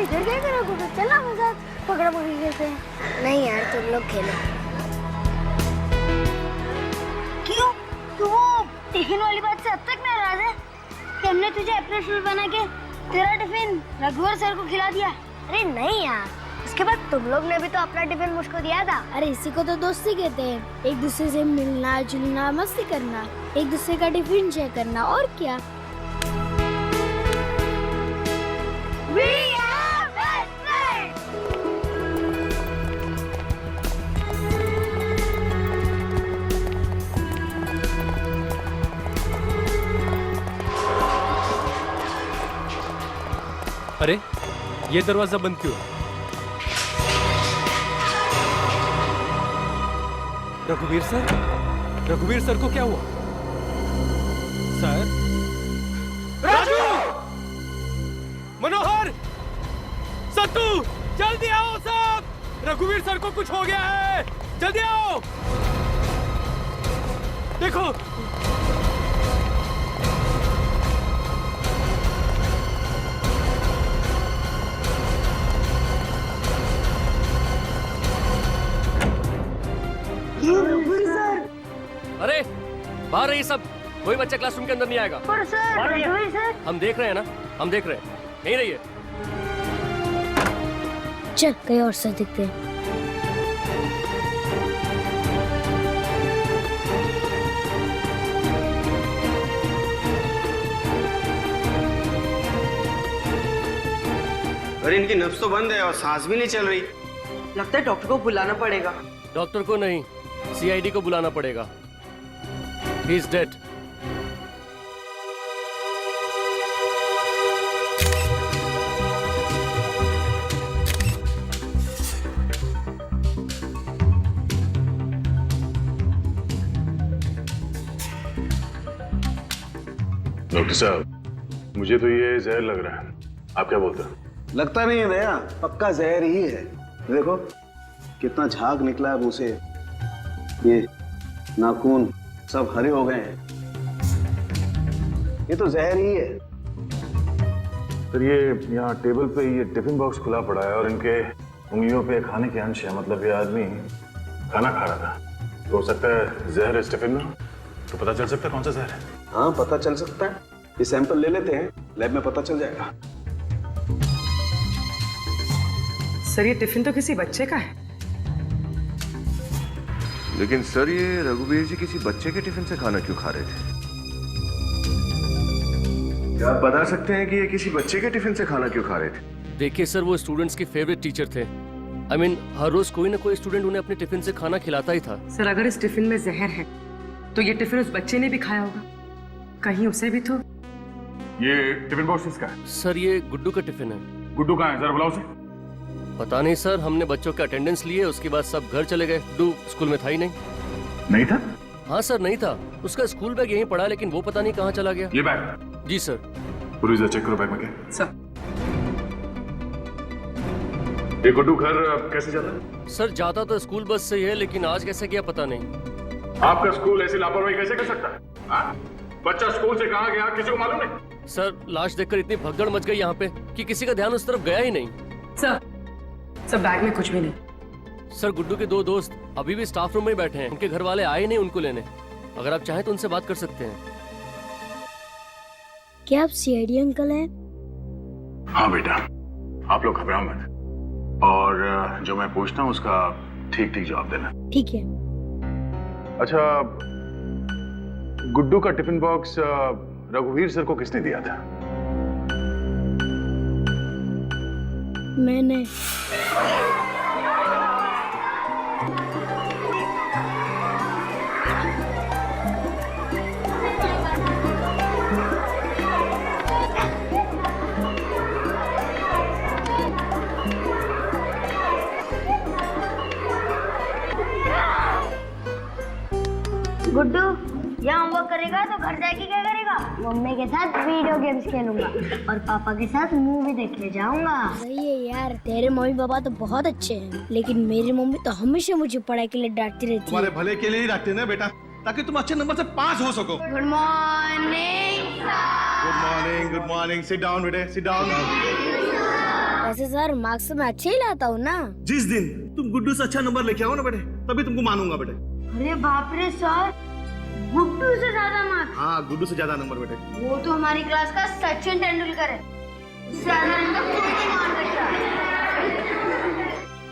इधर क्या करो गुड्डू, चला मजाक पकड़ा पकड़ी कैसे। नहीं यार तुम लोग खेलो। क्यों तू वो टिफिन वाली बात से अब तक नाराज है कि हमने तुझे अप्रैल फूल बना के तेरा टिफिन रघुवर सर को खिला दिया? अरे नहीं यार, उसके बाद तुम लोग ने भी तो अपना टिफिन मुझको दिया था। अरे इसी को तो दोस्ती कहते हैं, एक दूसरे से मिलना जुलना मस्ती करना, एक दूसरे का टिफिन शेयर करना, और क्या। We are best friends. अरे ये दरवाजा बंद क्यों? रघुवीर सर, रघुवीर सर को क्या हुआ? सर, राजू, मनोहर, सत्तू, जल्दी आओ सब, रघुवीर सर को कुछ हो गया है, जल्दी आओ। देखो अरे बाहर रहिए सब, कोई बच्चा क्लासरूम के अंदर नहीं आएगा। पर सर, हम देख रहे हैं ना, हम देख रहे हैं, यहीं रहिए। चल कहीं और से दिखते हैं। अरे इनकी नब्ज तो बंद है और सांस भी नहीं चल रही। लगता है डॉक्टर को बुलाना पड़ेगा। डॉक्टर को नहीं, सीआईडी को बुलाना पड़ेगा। He is dead. डॉक्टर साहब, मुझे तो ये जहर लग रहा है, आप क्या बोलते हैं? लगता नहीं है दया, पक्का जहर ही है। देखो कितना झाग निकला है मुंह से, ये नाखून सब हरे हो गए हैं, ये तो जहर ही है। सर ये यहाँ टेबल पे ये टिफिन बॉक्स खुला पड़ा है और इनके उंगलियों पे खाने के अंश है, मतलब ये आदमी खाना खा रहा था, तो हो सकता है जहर है इस टिफिन में, तो पता चल सकता है कौन सा जहर है। हाँ पता चल सकता है, ये सैंपल ले लेते हैं, लैब में पता चल जाएगा। सर ये टिफिन तो किसी बच्चे का है। लेकिन सर ये रघुवीर जी किसी बच्चे के टिफिन से खाना क्यों खा रहे थे? क्या आप बता सकते हैं कि ये किसी बच्चे के टिफिन से खाना क्यों खा रहे थे? देखिए सर, वो स्टूडेंट्स के फेवरेट टीचर थे। I mean, हर रोज कोई ना कोई स्टूडेंट उन्हें अपने टिफिन से खाना खिलाता ही था। सर अगर इस टिफिन में जहर है तो ये टिफिन उस बच्चे ने भी खाया होगा, कहीं उसे भी तो। ये टिफिन बॉक्स किसका है? सर ये गुड्डू का टिफिन है। गुड्डू कहाँ है, जरा बुलाओ उसे। पता नहीं सर, हमने बच्चों के अटेंडेंस लिए, उसके बाद सब घर चले गए। गुड्डू स्कूल में था ही नहीं। नहीं था? हाँ सर नहीं था, उसका स्कूल बैग यहीं पड़ा, लेकिन वो पता नहीं कहाँ चला गया। ये बैग? जी सर। पूरी चेक करो बैग में क्या। सर ये गुड्डू घर कैसे जाता है? सर जाता तो स्कूल बस से ही है, लेकिन आज कैसे गया पता नहीं। आपका स्कूल ऐसी लापरवाही कैसे कर सकता है? हाँ? बच्चा स्कूल से कहाँ गया किसी को मालूम नहीं? सर लाश देखकर इतनी भगदड़ मच गई यहाँ पे कि किसी का ध्यान उस तरफ गया ही नहीं। सर बैग में कुछ भी नहीं। सर गुड्डू के दो दोस्त अभी भी स्टाफ रूम में बैठे हैं, उनके घर वाले आए नहीं उनको लेने। अगर आप चाहें तो उनसे बात कर सकते हैं। क्या आप सीआईडी अंकल हैं? हाँ बेटा, आप लोग घबराओ मत, और जो मैं पूछता हूँ उसका ठीक ठीक जवाब देना। ठीक है। अच्छा, गुड्डू का टिफिन बॉक्स रघुवीर सर को किसने दिया था? मैंने। गुड्डू यहाँ होमवर्क करेगा तो घर जाके क्या करेगा? मम्मी के साथ वीडियो गेम्स खेलूंगा और पापा के साथ मूवी देखने जाऊंगा। सही है यार, तेरे मम्मी पापा तो बहुत अच्छे हैं, लेकिन मेरी मम्मी तो हमेशा मुझे पढ़ाई के लिए डांटती रहती है। तुम्हारे भले के लिए ही डांटते ना बेटा, ताकि तुम अच्छे नंबर से पास हो सको। Good morning. Good morning, good morning. Sit down बेटे, सिट डाउन। वैसे सर मार्क्स मैं अच्छे ही लाता हूँ ना। जिस दिन तुम गुड्डू से अच्छा नंबर लेके आओ ना बेटे, तभी तुमको मानूंगा बेटे। अरे बाप रे सर, गुड्डू से ज्यादा मार्क्स? हाँ, गुड्डू से ज्यादा नंबर बेटे। वो तो हमारी क्लास का सचिन तेंदुलकर है, उससे ज्यादा नंबर कोई नहीं मान सकता।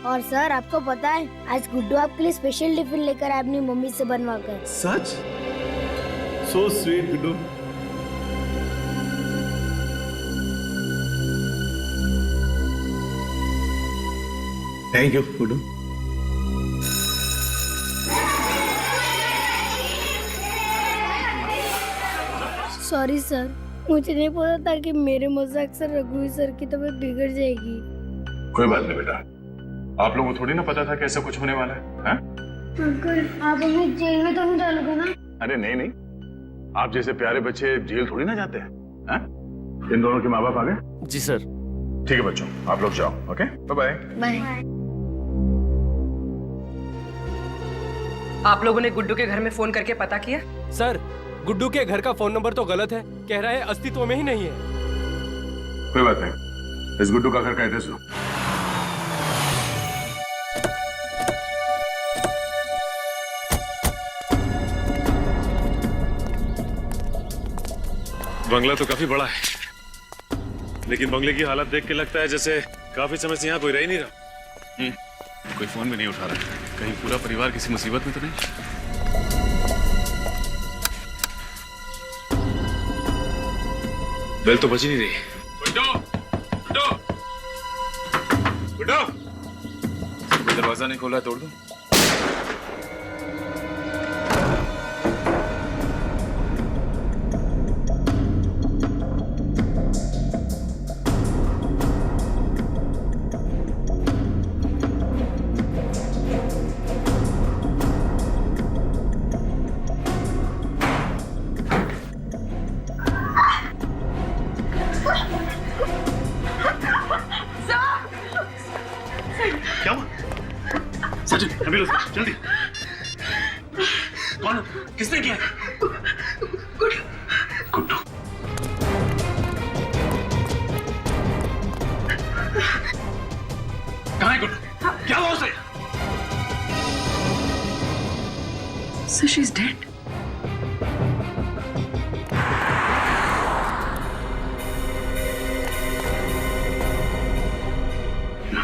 और सर आपको पता है, आज गुड्डू आपके लिए स्पेशल टिफिन लेकर आया अपनी मम्मी से बनवा कर। सच? So sweet Guddu. Thank you Guddu. Sorry sir, मुझे नहीं पता था कि मेरे मजाक से रघुवीर सर की तबीयत बिगड़ जाएगी। कोई बात नहीं बेटा, आप लोगों को थोड़ी ना पता था कि ऐसा कुछ होने वाला है? अंकल आप हमें जेल में तो नहीं डालोगे ना? अरे नहीं नहीं, आप जैसे प्यारे बच्चे जेल थोड़ी ना जाते हैं। इन दोनों के माँ बाप आ गए? जी सर। ठीक है बच्चों, आप लोग जाओ। Okay, bye bye. बाय। आप लोगों ने गुड्डू के घर में फोन करके पता किया? सर, गुड्डू के घर का फोन नंबर तो गलत है, कह रहा है अस्तित्व में ही नहीं है। कोई बात नहीं, इस गुड्डू का घर का एड्रेस लो। बंगला तो काफी बड़ा है, लेकिन बंगले की हालत देख के लगता है जैसे काफी समय से यहाँ कोई रह ही नहीं रहा। कोई फोन भी नहीं उठा रहा है, कहीं पूरा परिवार किसी मुसीबत में तो नहीं? बेल तो बज ही नहीं रही। गुड्डू, गुड्डू, गुड्डू, दरवाजा नहीं खोला, तोड़ दूं? क्या हुआ? सचिन, एम्बुलेंस जल्दी। कौन? किसने किया? गुड्डू। कहाँ है गुड्डू? क्या हुआ उसे? So she's dead.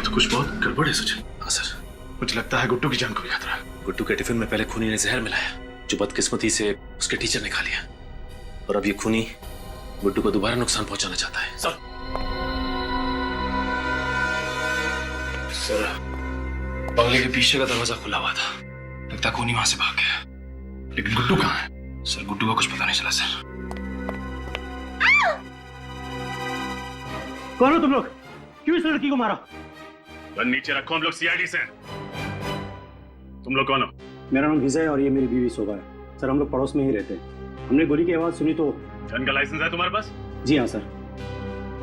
तो कुछ बहुत गड़बड़ है सचिन। हाँ सर, मुझे लगता है गुड्डू की जान को भी खतरा है। गुड्डू के टिफिन में पहले खूनी ने जहर मिलाया, जो बदकिस्मती से उसके टीचर ने खा लिया, और अब ये खूनी गुड्डू को दोबारा नुकसान पहुंचाना चाहता है। सर, बंगले के पीछे का दरवाजा खुला हुआ था, लगता है खूनी वहां से भाग गया। लेकिन गुड्डू कहाँ है? सर, गुड्डू का कुछ पता नहीं चला सर। कौन हो तुम लोग? क्यों इस लड़की को मारा? नीचे रखो, हम लोग सीआईडी से हैं। तुम लोग कौन हो? मेरा नाम विजय और ये मेरी बीवी शोभा है। सर हम लोग पड़ोस में ही रहते हैं। हमने गोली की आवाज सुनी तो। गन का लाइसेंस है तुम्हारे पास? जी हाँ सर,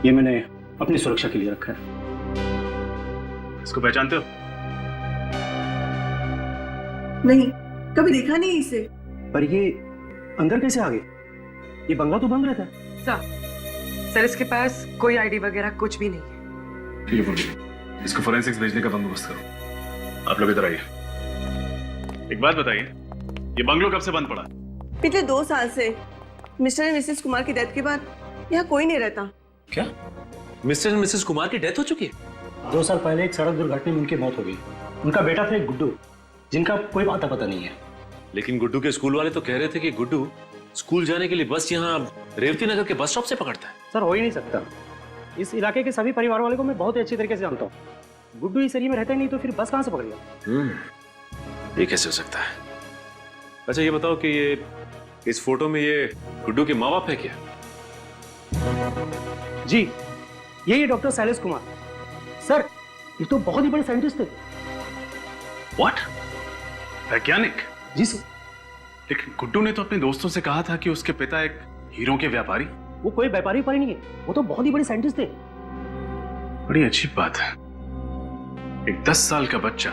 ये मैंने अपनी सुरक्षा के लिए रखा है। इसको पहचानते हो? नहीं, कभी देखा नहीं इसे। पर ये अंदर कैसे आ गए? ये बंगला तो बंद रहता है। सर इसके पास कोई आईडी वगैरह कुछ भी नहीं है। ठीक है बोलिए, इसको फोरेंसिक्स भेजने का बंदोबस्त करो। आप लोग इधर आइए। एक बात बताइए, ये बंगलो कब से बंद पड़ा? पिछले 2 साल से मिस्टर एंड मिसेस कुमार की डेथ के बाद यहाँ कोई नहीं रहता। क्या मिस्टर एंड मिसेस कुमार की डेथ हो चुकी है? 2 साल पहले एक सड़क दुर्घटना में उनकी मौत हो गई। उनका बेटा था एक गुड्डू, जिनका कोई आता पता नहीं है। लेकिन गुड्डू के स्कूल वाले तो कह रहे थे कि गुड्डू स्कूल जाने के लिए बस यहाँ रेवती नगर के बस स्टॉप से पकड़ता है। सर हो ही नहीं सकता। इस इलाके के सभी परिवार वाले को मैं बहुत ही अच्छी तरीके से जानता हूँ। गुड्डू इस एरिया में रहता ही नहीं तो फिर बस कहाँ से पकड़ेगा? ये कैसे हो सकता है? अच्छा ये बताओ कि ये इस फोटो में ये गुड्डू के माँ बाप है क्या? जी, ये डॉक्टर शैलेश कुमार। सर ये तो बहुत ही बड़े साइंटिस्ट थे। व्हाट? वैज्ञानिक? जी सर। लेकिन गुड्डू ने तो अपने दोस्तों से कहा था कि उसके पिता एक हीरो के व्यापारी। वो कोई व्यापारी पर नहीं है, वो तो बहुत ही बड़े साइंटिस्ट थे। बड़ी अच्छी बात है, एक 10 साल का बच्चा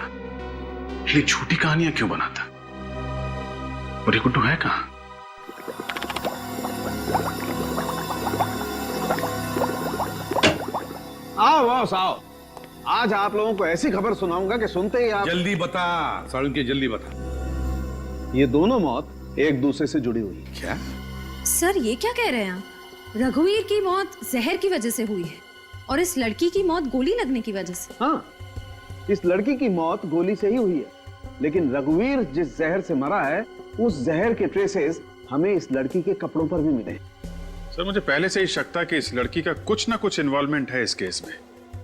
ये झूठी कहानियां क्यों बनाता? और ये गुड्डू है कहां? आओ बॉस आओ। आज आप लोगों को ऐसी खबर सुनाऊंगा कि सुनते ही आप जल्दी बता साड़ू के, जल्दी बता। ये दोनों मौत एक दूसरे से जुड़ी हुई है। क्या? सर ये क्या कह रहे हैं आप? रघुवीर की मौत जहर की वजह से हुई है और इस लड़की की मौत गोली लगने की वजह से। हाँ, इस लड़की की मौत गोली से ही हुई है, लेकिन रघुवीर जिस जहर से मरा है उस जहर के ट्रेसेस हमें इस लड़की के कपड़ों पर भी मिले। सर मुझे पहले से ही शक था कि इस लड़की का कुछ ना कुछ इन्वॉल्वमेंट है इस केस में,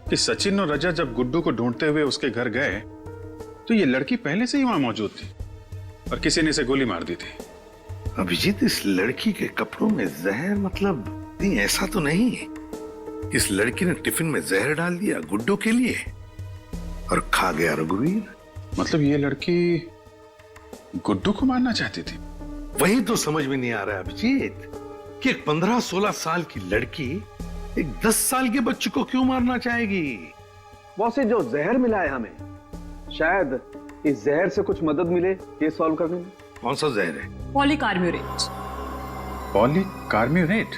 कि सचिन और रजत जब गुड्डू को ढूंढते हुए उसके घर गए तो ये लड़की पहले से ही वहां मौजूद थी और किसी ने इसे गोली मार दी थी। अभिजीत, इस लड़की के कपड़ों में जहर, मतलब नहीं, ऐसा तो नहीं। इस लड़की ने टिफिन में जहर डाल दिया गुड्डू के लिए और खा गया रघुवीर। मतलब ये लड़की गुड्डू को मारना चाहती थी? वही तो समझ में नहीं आ रहा है अभिजीत कि एक 15-16 साल की लड़की एक 10 साल के बच्चे को क्यों मारना चाहेगी। वैसे जो जहर मिला है हमें, शायद इस जहर से कुछ मदद मिले केस सॉल्व करने में। कौन सा जहर है? पॉलीकार्ब्यूरेट। पॉलीकार्ब्यूरेट?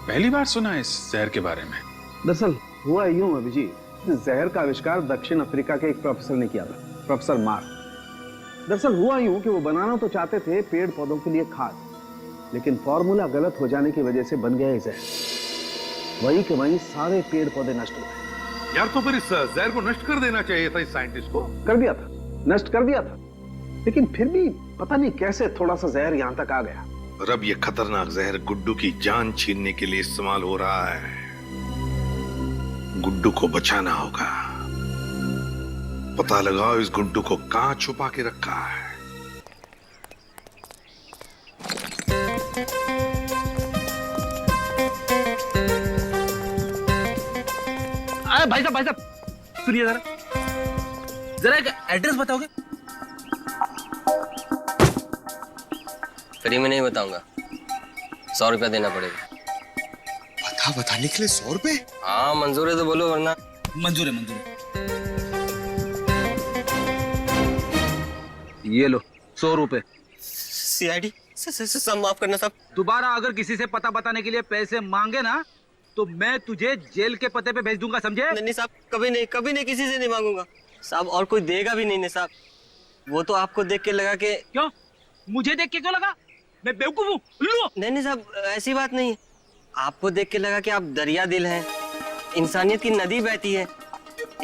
पहली बार सुना है इस जहर के बारे में। दरअसल हुआ यूं अभिजीत, इस जहर का आविष्कार दक्षिण अफ्रीका के एक प्रोफेसर ने किया था, प्रोफेसर मार्क। दरअसल हुआ यूं कि वो बनाना तो चाहते थे पेड़ पौधों के लिए खाद, लेकिन फॉर्मूला गलत हो जाने की वजह से बन गया जहर। वही के वहीं सारे पेड़ पौधे नष्ट हो गए। यार तो फिर इस जहर को नष्ट कर देना चाहिए था इस साइंटिस्ट को। कर दिया था, नष्ट कर दिया था, लेकिन फिर भी पता नहीं कैसे थोड़ा सा जहर यहां तक आ गया। और अब ये खतरनाक जहर गुड्डू की जान छीनने के लिए इस्तेमाल हो रहा है। गुड्डू को बचाना होगा। पता लगाओ इस गुड्डू को कहां छुपा के रखा है। भाई साहब सुनिए जरा एक एड्रेस बताओगे? फ्री में नहीं बताऊंगा, 100 रुपया देना पड़ेगा। बताने के लिए 100 रुपए? हाँ मंजूर है तो बोलो, वरना। मंजूर है। ये लो 100 रुपए। सीआईडी सब माफ करना साहब। दोबारा अगर किसी से पता बताने के लिए पैसे मांगे ना तो मैं तुझे जेल के पते पे भेज दूंगा, समझे? नहीं साहब, कभी नहीं किसी से नहीं मांगूंगा साहब, और कोई देगा भी नहीं साहब। वो तो आपको देख के लगा कि। क्यों? मुझे देख के क्यों लगा? मैं बेवकूफ हूँ? नहीं साहब, ऐसी बात नहीं। आपको देख के लगा कि आप दरिया दिल हैं, इंसानियत की नदी बहती है,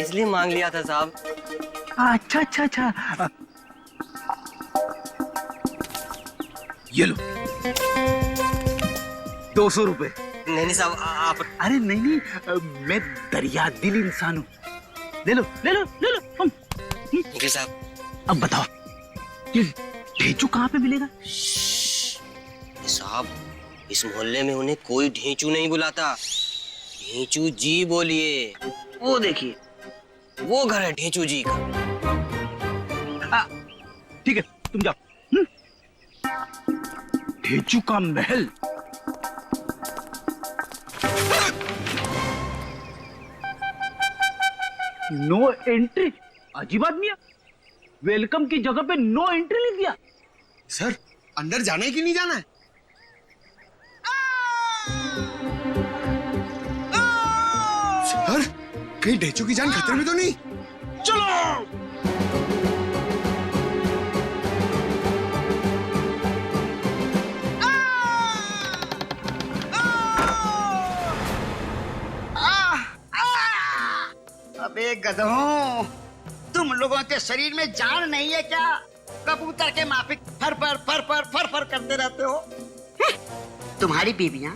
इसलिए मांग लिया था साहब। अच्छा। ये लो 200 रुपए। नहीं साहब आप। अरे नहीं, मैं दरिया दिल इंसान हूँ। ले लो। जी साहब। अब बताओ ये ढेंचू कहाँ पे मिलेगा? साहब इस मोहल्ले में उन्हें कोई ढेंचू नहीं बुलाता, ढेंचू जी बोलिए। वो देखिए, वो घर है ढेंचू जी का। ठीक है, तुम जाओ। ढेंचू का महल। No entry. अजीब आदमी है, वेलकम की जगह पे नो एंट्री लिख दिया। सर अंदर जाना है कि नहीं जाना है? सर कहीं ढेंचू की जान खतरे में तो नहीं? चलो। अबे गधों, तुम लोगों के शरीर में जान नहीं है क्या? कबूतर के माफिक फर फर करते रहते हो। तुम्हारी बीवियां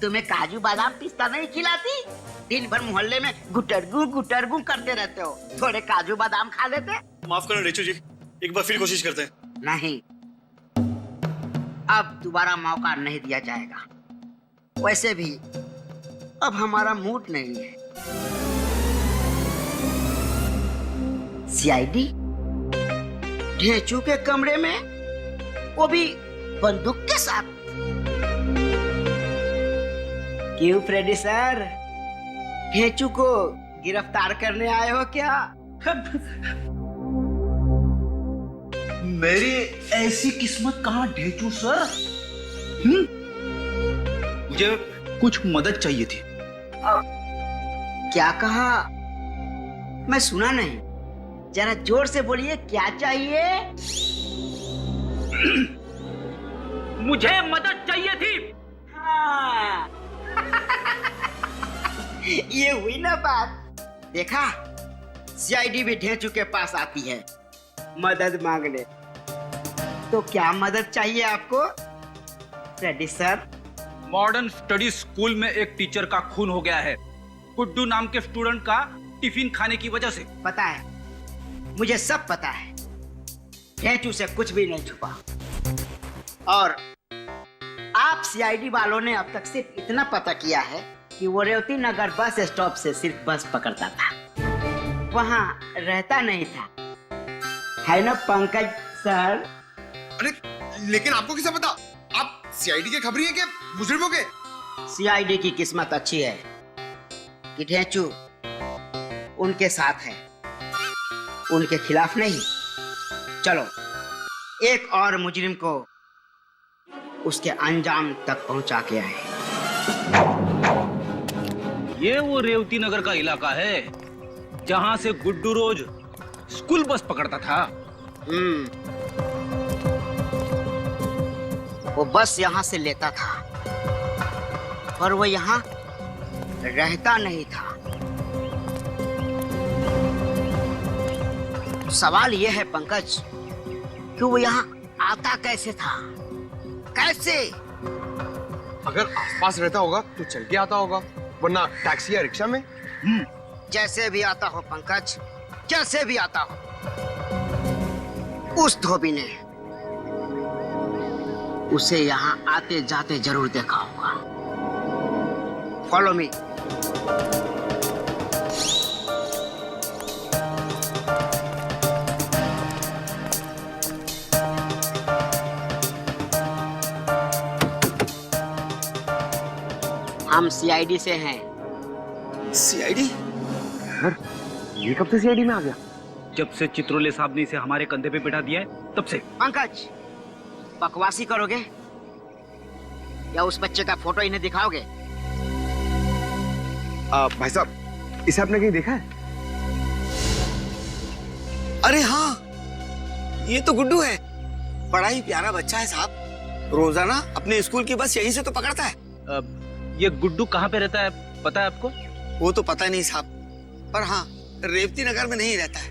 तुम्हें काजू बादाम पिस्ता नहीं खिलाती? दिन भर मोहल्ले में गुटरगू करते रहते हो। थोड़े काजू बादाम खा लेते? माफ करना रेचू जी, एक बार फिर कोशिश करते हैं। नहीं, अब दोबारा मौका नहीं दिया जाएगा। वैसे भी अब हमारा मूड नहीं है। सीआईडी ढेंचू के कमरे में, वो भी बंदूक के साथ। क्यों फ्रेडी सर, ढेंचू को गिरफ्तार करने आए हो क्या? मेरी ऐसी किस्मत कहाँ ढेंचू सर। मुझे कुछ मदद चाहिए थी। क्या कहा? मैं सुना नहीं, जरा जोर से बोलिए, क्या चाहिए? मुझे मदद चाहिए थी। हाँ। ये हुई ना बात। देखा, सीआईडी भी ढेंचू के पास आती है मदद मांगने। तो क्या मदद चाहिए आपको Reddy sir? Modern study school में एक टीचर का खून हो गया है, गुड्डू नाम के स्टूडेंट का टिफिन खाने की वजह से। पता है, मुझे सब पता है। ढेंचू से कुछ भी नहीं छुपा। और आप सीआईडी वालों ने अब तक सिर्फ इतना पता किया है कि वो रेवती नगर बस स्टॉप से सिर्फ बस पकड़ता था, वहां रहता नहीं था, है ना पंकज सर? अरे लेकिन आपको कैसे पता? आप सीआईडी के खबरी हैं क्या मुजरिमों के? सीआईडी की किस्मत अच्छी है कि ढेंचू उनके साथ है, उनके खिलाफ नहीं। चलो, एक और मुजरिम को उसके अंजाम तक पहुंचा के आए। ये वो रेवती नगर का इलाका है जहां से गुड्डू रोज स्कूल बस पकड़ता था। वो बस यहाँ से लेता था और वो यहाँ रहता नहीं था। सवाल ये है पंकज कि वो यहाँ आता कैसे था? कैसे? अगर आसपास रहता होगा तो चल के आता होगा, वरना टैक्सी या रिक्शा में। जैसे भी आता हो पंकज, जैसे भी आता हो, उस धोबी ने उसे यहाँ आते जाते जरूर देखा होगा। Follow me. हम सीआईडी से हैं। सीआईडी? सर, ये कब से सीआईडी में आ गया? जब से चित्रोले साहब ने इसे हमारे कंधे पे बिठा दिया है तब से। पंकज, बकवासी करोगे या उस बच्चे का फोटो इन्हें दिखाओगे? भाई साहब, इसे आपने कहीं देखा है? अरे हाँ, ये तो गुड्डू है। बड़ा ही प्यारा बच्चा है साहब। रोजाना अपने स्कूल की बस यहीं से तो पकड़ता है। ये गुड्डू कहाँ पे रहता है पता है आपको? वो तो पता नहीं साहब, पर हाँ, रेवती नगर में नहीं रहता है।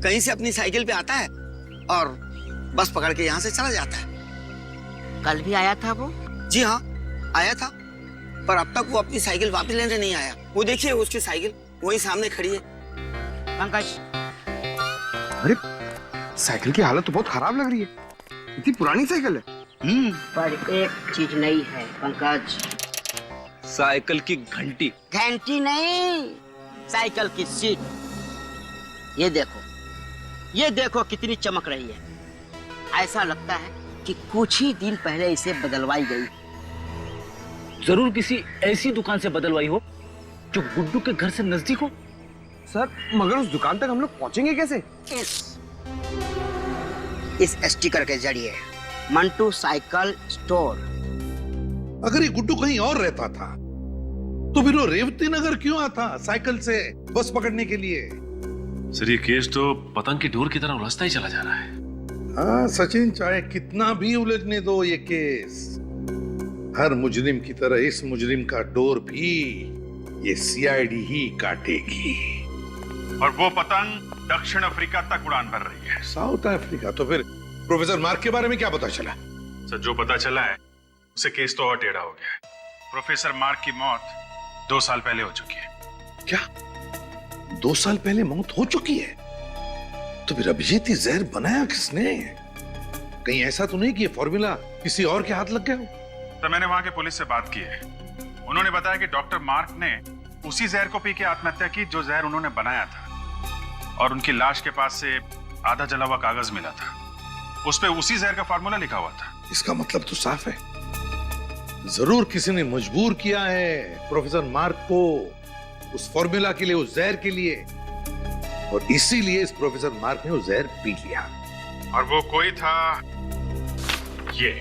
कहीं से अपनी साइकिल पे आता है और बस पकड़ के यहाँ से चला जाता है। कल भी आया था वो? जी हाँ, आया था, पर अब तक वो अपनी साइकिल वापस लेने नहीं आया। वो देखिए, उसकी साइकिल वहीं सामने खड़ी है। पंकज, अरे साइकिल की हालत तो बहुत खराब लग रही है। इतनी पुरानी साइकिल है। पर एक चीज नहीं है पंकज। साइकिल की घंटी। घंटी नहीं, साइकिल की सीट। ये देखो कितनी चमक रही है। ऐसा लगता है कि कुछ ही दिन पहले इसे बदलवाई गई। जरूर किसी ऐसी दुकान से बदलवाई हो जो गुड्डू के घर से नजदीक हो। सर, मगर उस दुकान तक हम लोग पहुंचेंगे कैसे? इस स्टिकर के जरिए, मंटू साइकिल स्टोर। अगर ये गुड्डू कहीं और रहता था तो फिर वो रेवती नगर क्यों आता साइकिल से बस पकड़ने के लिए? सर, ये केस तो पतंग की डोर की तरह उलझता ही चला जा रहा है। हाँ सचिन, चाहे कितना भी उलझने दो ये केस, हर मुजरिम की तरह इस मुजरिम का डोर भी ये सीआईडी ही काटेगी। और वो पतंग दक्षिण अफ्रीका तक उड़ान भर रही है। South Africa? तो फिर प्रोफेसर मार्क के बारे में क्या पता चला? सर, जो पता चला है उससे केस तो और टेढ़ा हो गया है। प्रोफेसर मार्क की मौत 2 साल पहले हो चुकी है। क्या 2 साल पहले मौत हो चुकी है? तो फिर अभिजीत ही जहर बनाया किसने? कहीं ऐसा तो नहीं कि ये फॉर्मूला किसी और के हाथ लग गया हो? तो मैंने वहां के पुलिस से बात की है। उन्होंने बताया कि डॉक्टर मार्क ने उसी जहर को पी के आत्महत्या की जो जहर उन्होंने बनाया था, और उनकी लाश के पास से आधा जला हुआ कागज मिला था। उस पे उसी जहर का फार्मूला लिखा हुआ था। इसका मतलब तो साफ है, जरूर किसी ने मजबूर किया है प्रोफेसर मार्क को उस फॉर्मूला के लिए, उस जहर के लिए, और इसीलिए इस प्रोफेसर मार्क ने वो जहर पी लिया। और वो कोई था ये।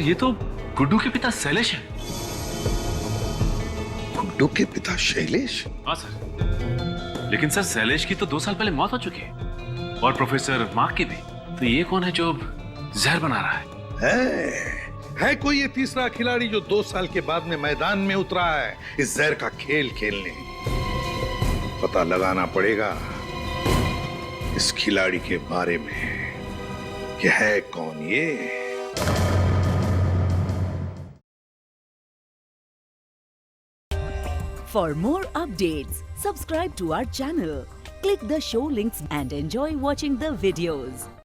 ये तो गुड्डू के पिता शैलेश हैं। गुड्डू के पिता शैलेश? हाँ सर, लेकिन सर शैलेश की तो 2 साल पहले मौत हो चुकी है, और प्रोफेसर मार्क की भी। तो ये कौन है जो जहर बना रहा है कोई ये तीसरा खिलाड़ी जो 2 साल के बाद में मैदान में उतरा है इस जहर का खेल खेलने? पता लगाना पड़ेगा इस खिलाड़ी के बारे में कि है कौन ये। For more updates, subscribe to our channel, click the show links and enjoy watching the videos.